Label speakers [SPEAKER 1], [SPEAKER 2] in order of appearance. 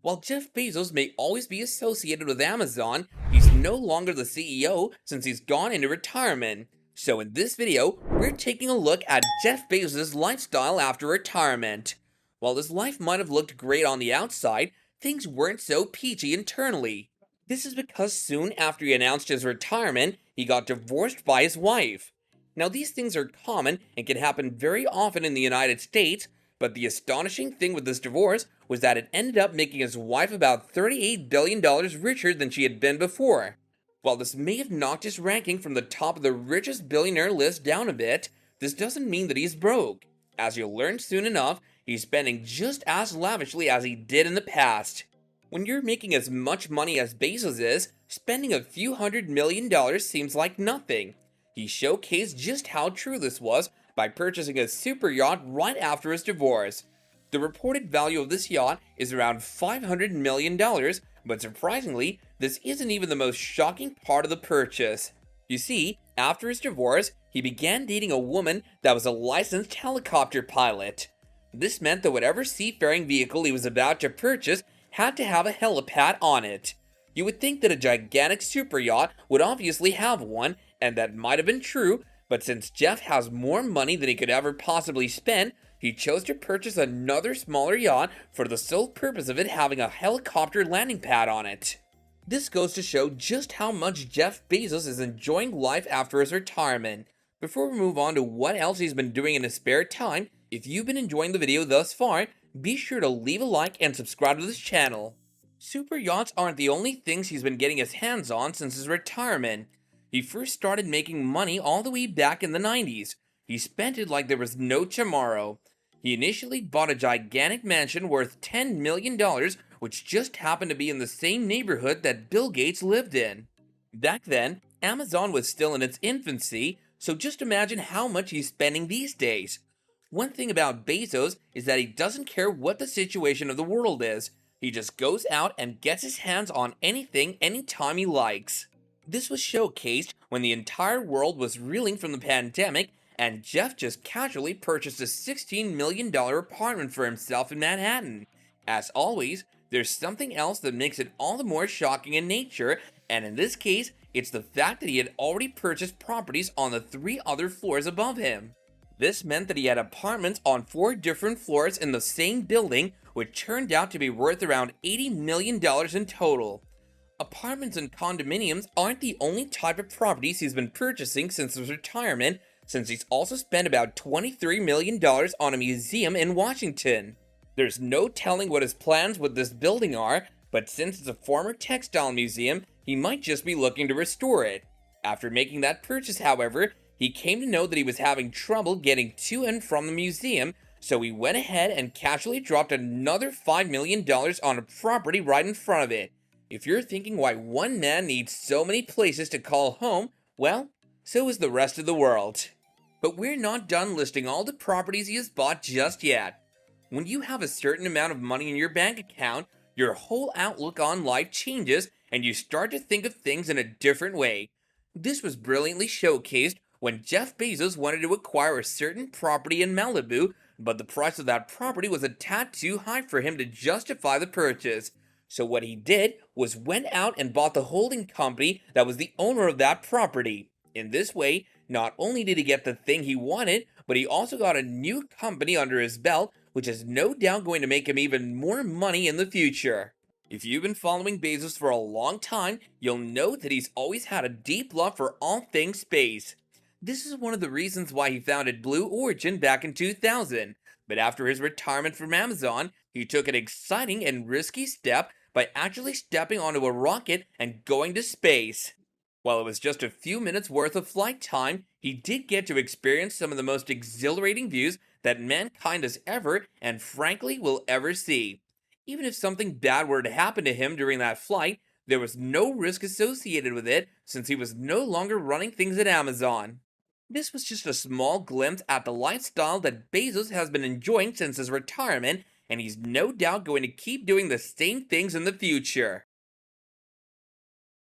[SPEAKER 1] While Jeff Bezos may always be associated with Amazon, he's no longer the CEO since he's gone into retirement. So in this video, we're taking a look at Jeff Bezos' lifestyle after retirement. While his life might have looked great on the outside, things weren't so peachy internally. This is because soon after he announced his retirement, he got divorced by his wife. Now these things are common and can happen very often in the United States, but the astonishing thing with this divorce was that it ended up making his wife about $38 billion richer than she had been before. While this may have knocked his ranking from the top of the richest billionaire list down a bit, this doesn't mean that he's broke. As you'll learn soon enough, he's spending just as lavishly as he did in the past. When you're making as much money as Bezos is, spending a few $100 million seems like nothing. He showcased just how true this was by purchasing a super yacht right after his divorce. The reported value of this yacht is around $500 million, but surprisingly, this isn't even the most shocking part of the purchase. You see, after his divorce, he began dating a woman that was a licensed helicopter pilot. This meant that whatever seafaring vehicle he was about to purchase had to have a helipad on it. You would think that a gigantic super yacht would obviously have one, and that might have been true, but since Jeff has more money than he could ever possibly spend, he chose to purchase another smaller yacht for the sole purpose of it having a helicopter landing pad on it. This goes to show just how much Jeff Bezos is enjoying life after his retirement. Before we move on to what else he's been doing in his spare time, if you've been enjoying the video thus far, be sure to leave a like and subscribe to this channel. Super yachts aren't the only things he's been getting his hands on since his retirement. He first started making money all the way back in the 90s. He spent it like there was no tomorrow. He initially bought a gigantic mansion worth $10 million, which just happened to be in the same neighborhood that Bill Gates lived in. Back then, Amazon was still in its infancy, so just imagine how much he's spending these days. One thing about Bezos is that he doesn't care what the situation of the world is. He just goes out and gets his hands on anything anytime he likes. This was showcased when the entire world was reeling from the pandemic and Jeff just casually purchased a $16 million apartment for himself in Manhattan. As always, there's something else that makes it all the more shocking in nature, and in this case, it's the fact that he had already purchased properties on the 3 other floors above him. This meant that he had apartments on 4 different floors in the same building, which turned out to be worth around $80 million in total. Apartments and condominiums aren't the only type of properties he's been purchasing since his retirement, since he's also spent about $23 million on a museum in Washington. There's no telling what his plans with this building are, but since it's a former textile museum, he might just be looking to restore it. After making that purchase, however, he came to know that he was having trouble getting to and from the museum, so he went ahead and casually dropped another $5 million on a property right in front of it. If you're thinking why one man needs so many places to call home, well, so is the rest of the world. But we're not done listing all the properties he has bought just yet. When you have a certain amount of money in your bank account, your whole outlook on life changes and you start to think of things in a different way. This was brilliantly showcased when Jeff Bezos wanted to acquire a certain property in Malibu, but the price of that property was a tad too high for him to justify the purchase. So what he did was went out and bought the holding company that was the owner of that property. In this way, not only did he get the thing he wanted, but he also got a new company under his belt, which is no doubt going to make him even more money in the future. If you've been following Bezos for a long time, you'll know that he's always had a deep love for all things space. This is one of the reasons why he founded Blue Origin back in 2000, but after his retirement from Amazon, he took an exciting and risky step by actually stepping onto a rocket and going to space. While it was just a few minutes worth of flight time, he did get to experience some of the most exhilarating views that mankind has ever and frankly will ever see. Even if something bad were to happen to him during that flight, there was no risk associated with it since he was no longer running things at Amazon. This was just a small glimpse at the lifestyle that Bezos has been enjoying since his retirement, and he's no doubt going to keep doing the same things in the future.